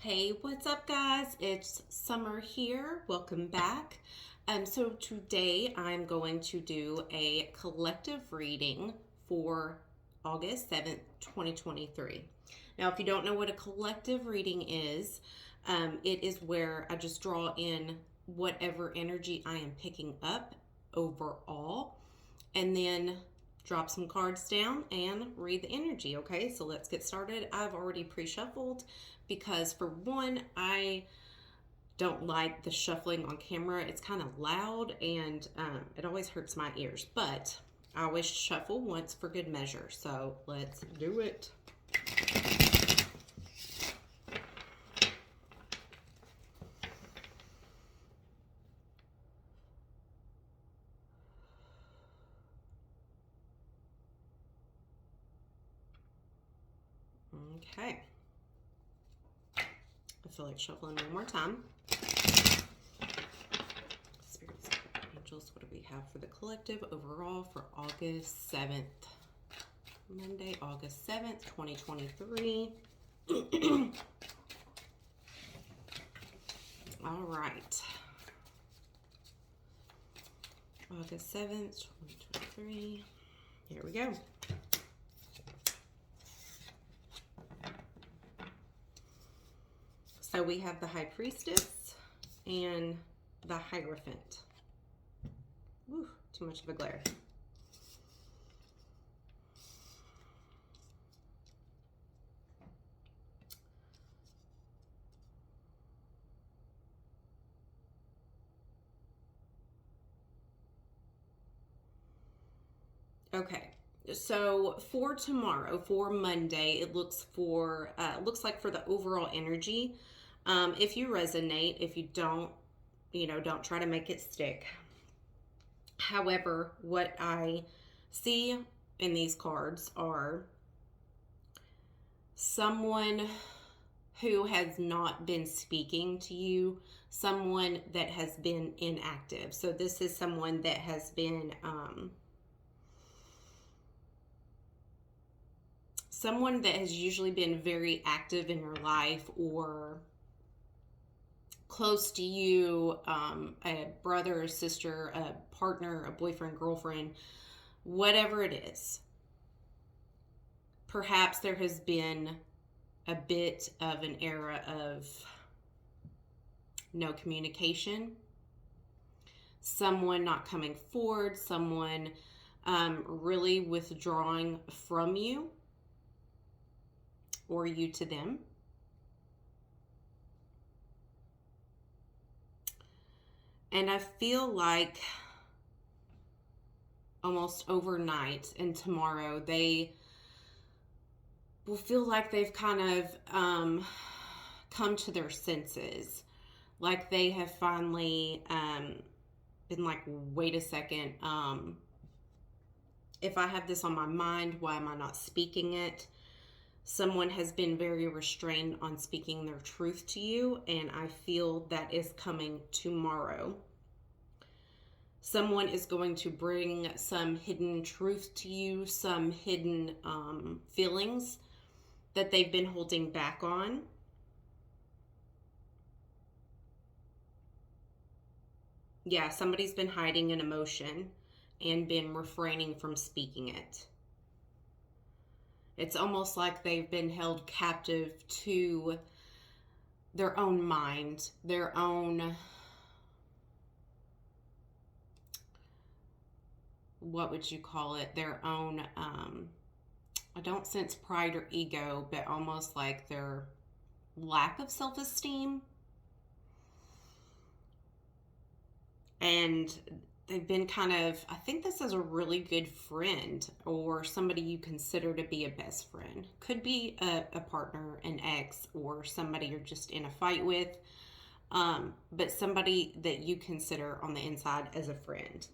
Hey, what's up, guys? It's Summer here. Welcome back. So today I'm going to do a collective reading for August 7th, 2023. Now, if you don't know what a collective reading is, it is where I just draw in whatever energy I am picking up overall and then drop some cards down and read the energy. Okay, so let's get started. I've already pre-shuffled because, for one, I don't like the shuffling on camera. It's kind of loud and it always hurts my ears, but I always shuffle once for good measure. So let's do it. Okay. I feel like shuffling one more time. Spirits, angels, what do we have for the collective overall for August 7th? Monday, August 7th, 2023. All right. August 7th, 2023. Here we go. So we have the High Priestess and the Hierophant. Whew, too much of a glare. Okay, so for tomorrow, for Monday, it looks like for the overall energy. If you resonate, if you don't, don't try to make it stick. However, what I see in these cards are someone who has not been speaking to you, someone that has been inactive. So this is someone that has been someone that has usually been very active in your life or close to you, a brother, a sister, a partner, a boyfriend, girlfriend, whatever it is. Perhaps there has been a bit of an era of no communication, someone not coming forward, someone really withdrawing from you or you to them. And I feel like almost overnight and tomorrow, they will feel like they've kind of come to their senses. Like they have finally been like, wait a second, if I have this on my mind, why am I not speaking it? Someone has been very restrained on speaking their truth to you, and I feel that is coming tomorrow. Someone is going to bring some hidden truth to you, some hidden feelings that they've been holding back on. Yeah, somebody's been hiding an emotion and been refraining from speaking it. It's almost like they've been held captive to their own mind, their own, what would you call it? Their own, I don't sense pride or ego, but almost like their lack of self-esteem. And they've been kind of, I think this is a really good friend or somebody you consider to be a best friend. Could be a partner, an ex, or somebody you're just in a fight with, but somebody that you consider on the inside as a friend.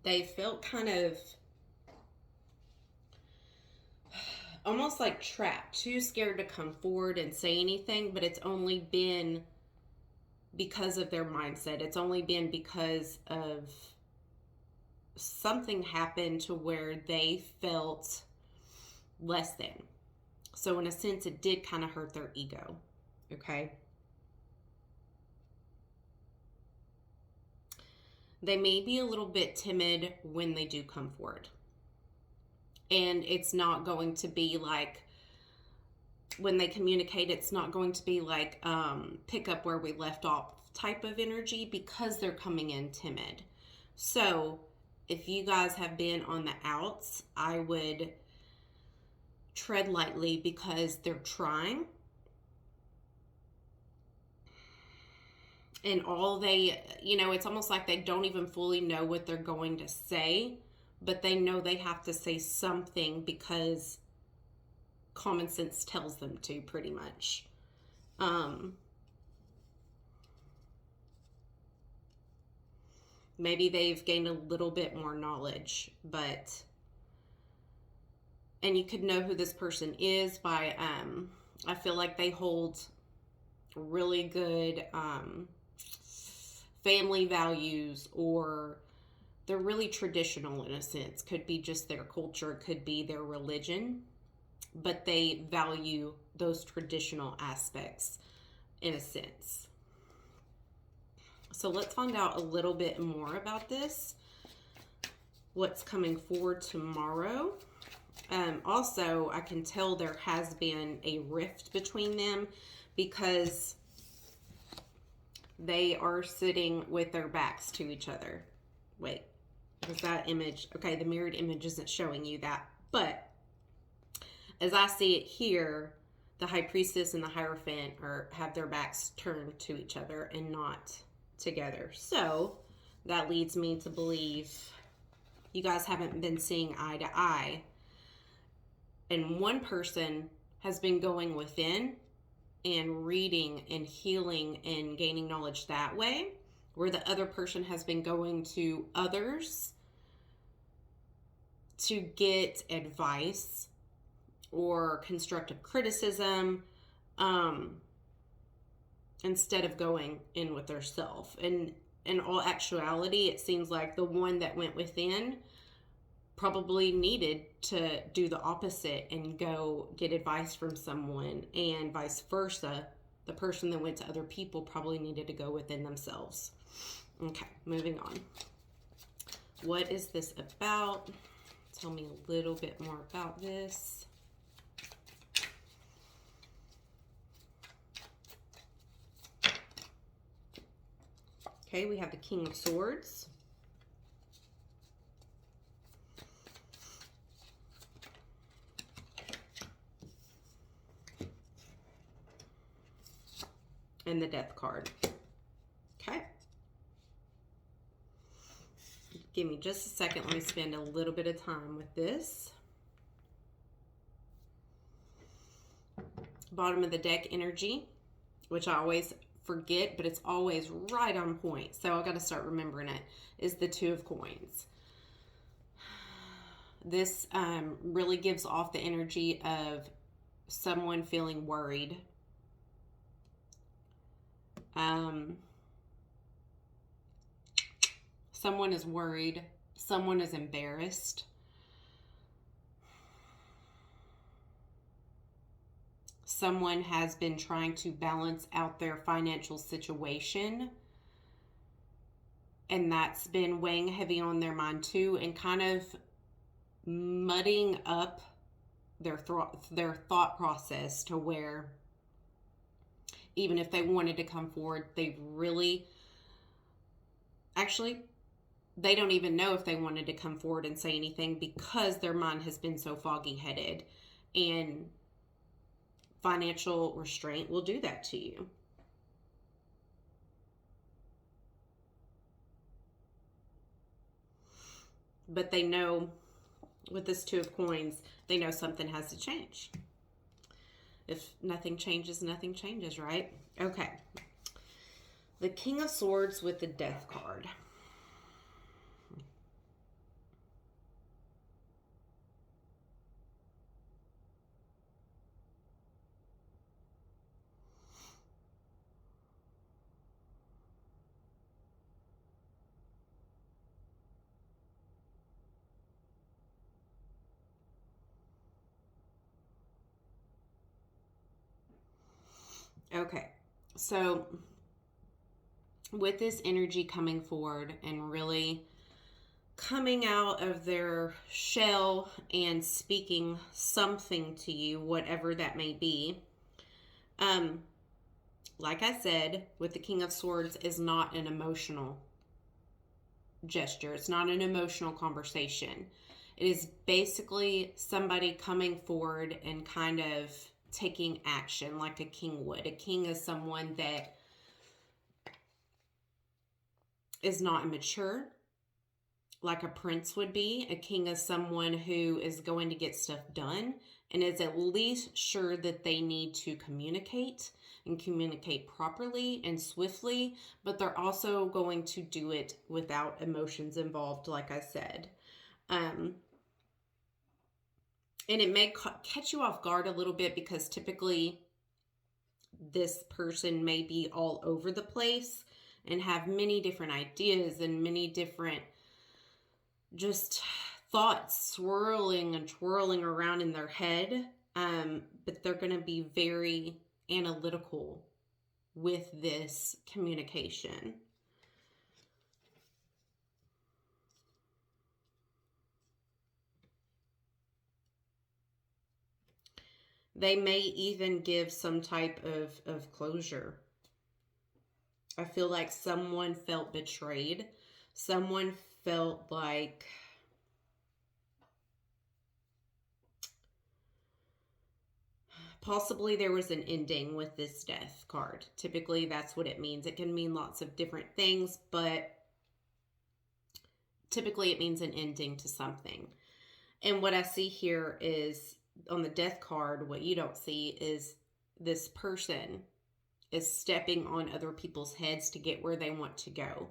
They felt kind of almost like trapped, too scared to come forward and say anything, but it's only been because of their mindset. It's only been because of something happened to where they felt less than. So in a sense, it did kind of hurt their ego. Okay. They may be a little bit timid when they do come forward. And it's not going to be like, when they communicate, it's not going to be like pick up where we left off type of energy, because they're coming in timid. So if you guys have been on the outs, I would tread lightly, because they're trying. And all they, it's almost like they don't even fully know what they're going to say, but they know they have to say something because common sense tells them to, pretty much. Maybe they've gained a little bit more knowledge, and you could know who this person is by, I feel like they hold really good family values, or they're really traditional in a sense. Could be just their culture, could be their religion, but they value those traditional aspects in a sense. So let's find out a little bit more about this. What's coming forward tomorrow. Also, I can tell there has been a rift between them, because they are sitting with their backs to each other. Wait, was that image? Okay, the mirrored image isn't showing you that. But as I see it here, the High Priestess and the Hierophant have their backs turned to each other and not together. So that leads me to believe you guys haven't been seeing eye to eye. And one person has been going within and reading and healing and gaining knowledge that way, where the other person has been going to others to get advice or constructive criticism, instead of going in with their self. And in all actuality, it seems like the one that went within probably needed to do the opposite and go get advice from someone, and vice versa. The person that went to other people probably needed to go within themselves. Okay, moving on. What is this about? Tell me a little bit more about this. Okay, we have the King of Swords. And the Death card. Okay. Give me just a second. Let me spend a little bit of time with this. Bottom of the deck energy, which I always forget, but it's always right on point. So I got to start remembering it, is the Two of Coins. This really gives off the energy of someone feeling worried. Someone is worried. Someone is embarrassed. Someone has been trying to balance out their financial situation, and that's been weighing heavy on their mind too, and kind of mudding up their thought process, to where even if they wanted to come forward, they really, actually, they don't even know if they wanted to come forward and say anything, because their mind has been so foggy headed. And financial restraint will do that to you. But they know, with this Two of Coins, they know something has to change. If nothing changes, nothing changes, right? Okay. The King of Swords with the Death card. Okay. So with this energy coming forward and really coming out of their shell and speaking something to you, whatever that may be, um, like I said, with the King of Swords is not an emotional gesture. It's not an emotional conversation. It is basically somebody coming forward and kind of taking action like a king would. A king is someone that is not immature like a prince would be. A king is someone who is going to get stuff done and is at least sure that they need to communicate and communicate properly and swiftly, but they're also going to do it without emotions involved, like I said. And it may catch you off guard a little bit because typically this person may be all over the place and have many different ideas and many different just thoughts swirling and twirling around in their head. But they're going to be very analytical with this communication. They may even give some type of closure. I feel like someone felt betrayed. Someone felt like possibly there was an ending with this death card. Typically, that's what it means. It can mean lots of different things, but typically it means an ending to something. And what I see here is on the death card, what you don't see is this person is stepping on other people's heads to get where they want to go.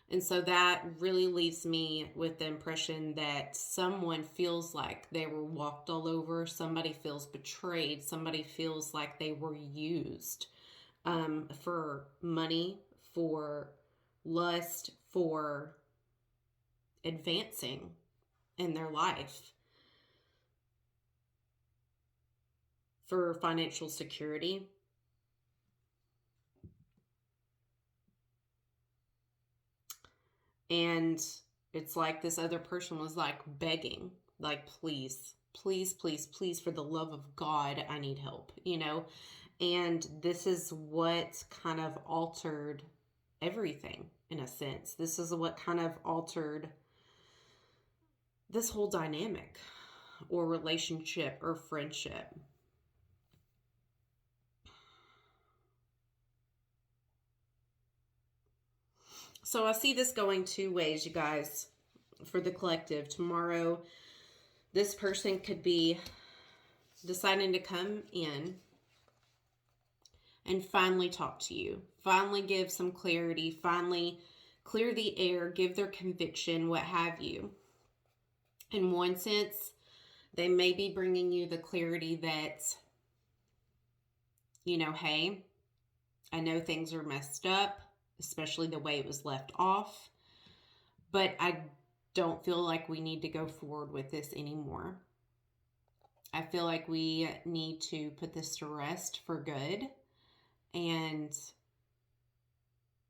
And so that really leaves me with the impression that someone feels like they were walked all over. Somebody feels betrayed. Somebody feels like they were used for money, for lust, for advancing in their life, for financial security. And it's like this other person was like begging, like, please, please, please, please, for the love of God, I need help, you know? And this is what kind of altered everything in a sense. This is what kind of altered this whole dynamic or relationship or friendship. So I see this going two ways, you guys, for the collective. Tomorrow, this person could be deciding to come in and finally talk to you, finally give some clarity, finally clear the air, give their conviction, what have you. In one sense, they may be bringing you the clarity that, you know, hey, I know things are messed up, especially the way it was left off, but I don't feel like we need to go forward with this anymore. I feel like we need to put this to rest for good, and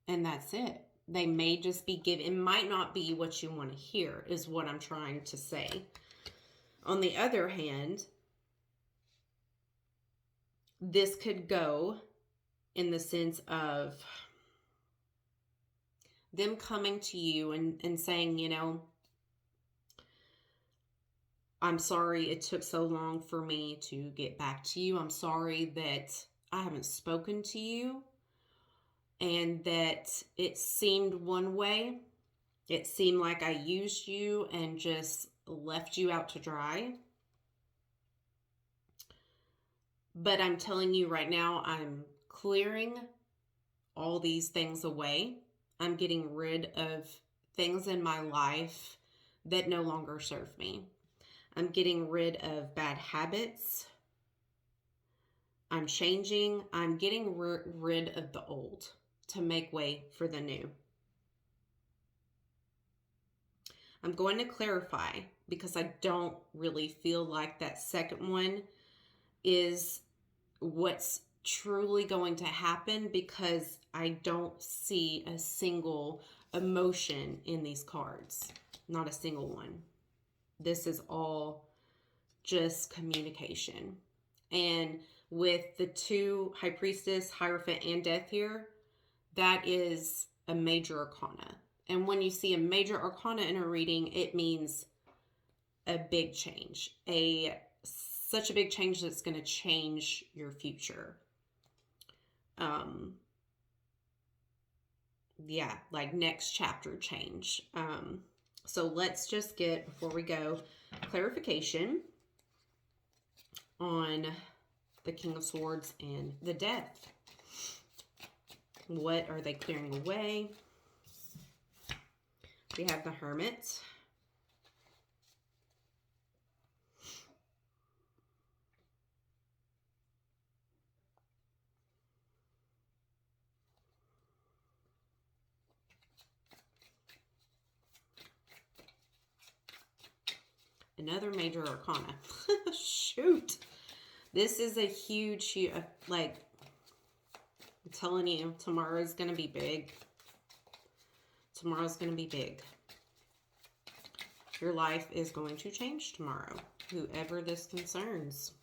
that's it. They may just be giving, it might not be what you want to hear, is what I'm trying to say. On the other hand, this could go in the sense of them coming to you and saying, you know, I'm sorry it took so long for me to get back to you. I'm sorry that I haven't spoken to you and that it seemed one way. It seemed like I used you and just left you out to dry. But I'm telling you right now, I'm clearing all these things away. I'm getting rid of things in my life that no longer serve me. I'm getting rid of bad habits. I'm changing. I'm getting rid of the old to make way for the new. I'm going to clarify because I don't really feel like that second one is what's truly going to happen because I don't see a single emotion in these cards. Not a single one. This is all just communication. And with the two, High Priestess, Hierophant, and Death here, that is a major arcana. And when you see a major arcana in a reading, it means a big change. Such a big change that's going to change your future. Yeah, like next chapter change. So let's just get, before we go, clarification on the King of Swords and the Death. What are they clearing away? We have the Hermit. Another major arcana. Shoot. This is a huge, like, I'm telling you, tomorrow's going to be big. Tomorrow's going to be big. Your life is going to change tomorrow, whoever this concerns.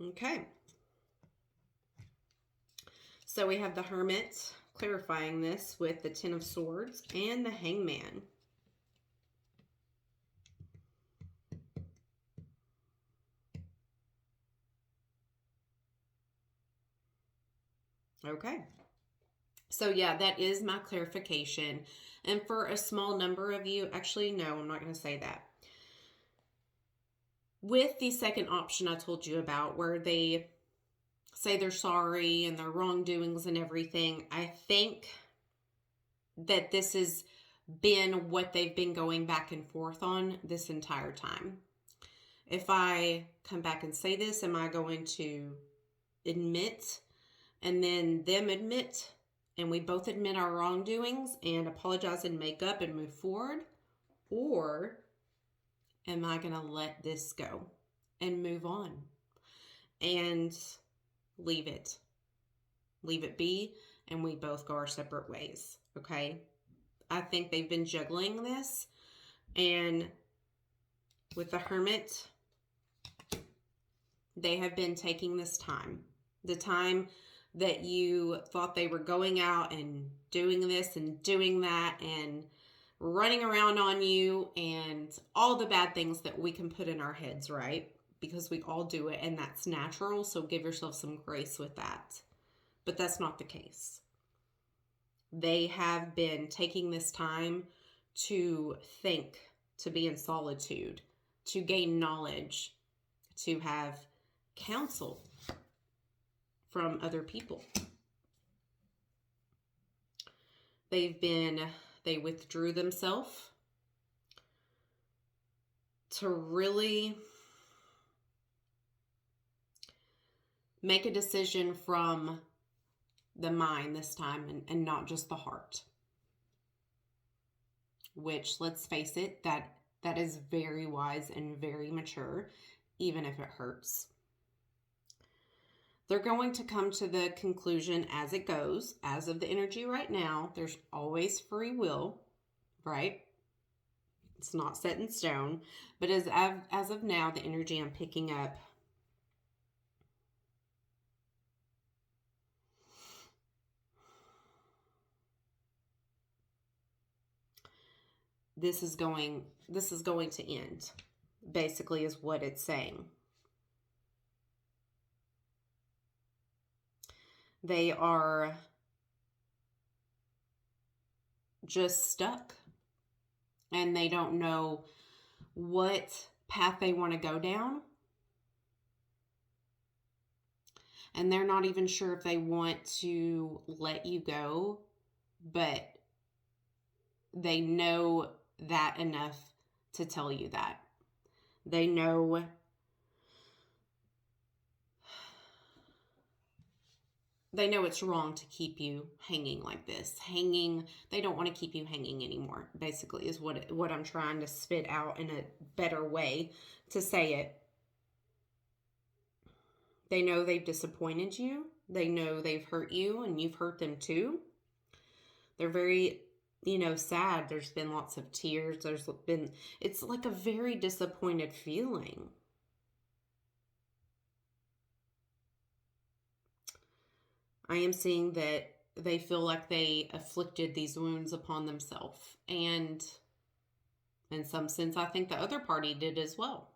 Okay. So we have the Hermit clarifying this with the Ten of Swords and the Hangman. Okay. So yeah, that is my clarification. And for a small number of you, actually, no, I'm not going to say that. With the second option I told you about, where they say they're sorry and their wrongdoings and everything, I think that this has been what they've been going back and forth on this entire time. If I come back and say this, am I going to admit and then them admit and we both admit our wrongdoings and apologize and make up and move forward? Or am I going to let this go and move on and leave it be, and we both go our separate ways? Okay. I think they've been juggling this, and with the Hermit, they have been taking this time, the time that you thought they were going out and doing this and doing that and running around on you and all the bad things that we can put in our heads, right? Because we all do it and that's natural. So give yourself some grace with that. But that's not the case. They have been taking this time to think, to be in solitude, to gain knowledge, to have counsel from other people. They withdrew themselves to really make a decision from the mind this time and not just the heart. Which, let's face it, that is very wise and very mature, even if it hurts. They're going to come to the conclusion as it goes. As of the energy right now, there's always free will, right? It's not set in stone. But as of now, the energy I'm picking up, this is going to end, basically, is what it's saying. They are just stuck and they don't know what path they want to go down. And they're not even sure if they want to let you go, but they know that enough to tell you that. They know they know it's wrong to keep you hanging like this. They don't want to keep you hanging anymore, basically, is what I'm trying to spit out in a better way to say it. They know they've disappointed you. They know they've hurt you, and you've hurt them too. They're very, sad. There's been lots of tears. It's like a very disappointed feeling. I am seeing that they feel like they afflicted these wounds upon themselves. And in some sense, I think the other party did as well.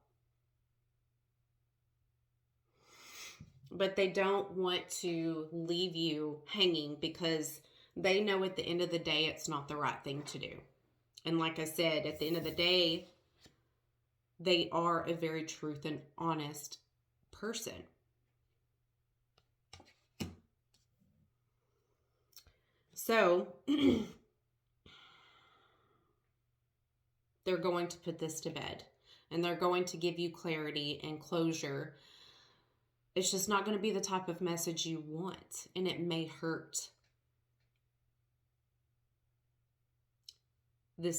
But they don't want to leave you hanging because they know at the end of the day it's not the right thing to do. And like I said, at the end of the day, they are a very truth and honest person. So they're going to put this to bed, and they're going to give you clarity and closure. It's just not going to be the type of message you want, and it may hurt. They're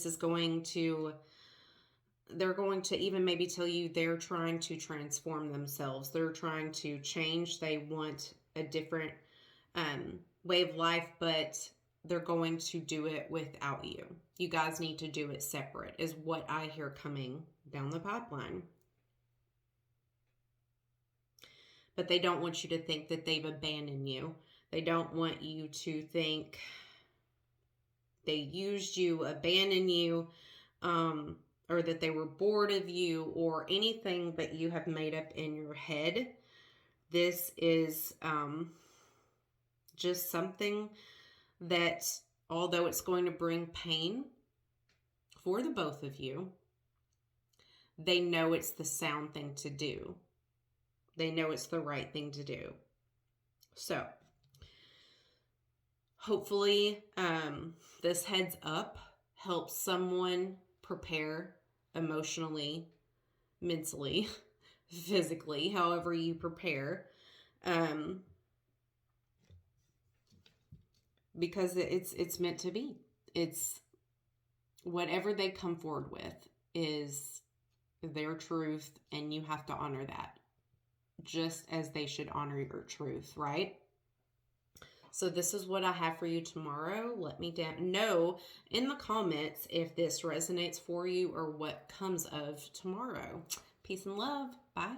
going to even maybe tell you they're trying to transform themselves. They're trying to change. They want a different way of life, but they're going to do it without you. You guys need to do it separate, is what I hear coming down the pipeline. But they don't want you to think that they've abandoned you. They don't want you to think they used you, abandoned you, or that they were bored of you, or anything that you have made up in your head. This is just something that, although it's going to bring pain for the both of you, they know it's the sound thing to do. They know it's the right thing to do. So, hopefully, this heads up helps someone prepare emotionally, mentally, physically, however you prepare. Because it's meant to be. It's whatever they come forward with is their truth, and you have to honor that, just as they should honor your truth, right? So this is what I have for you tomorrow. Let me know in the comments if this resonates for you or what comes of tomorrow. Peace and love. Bye.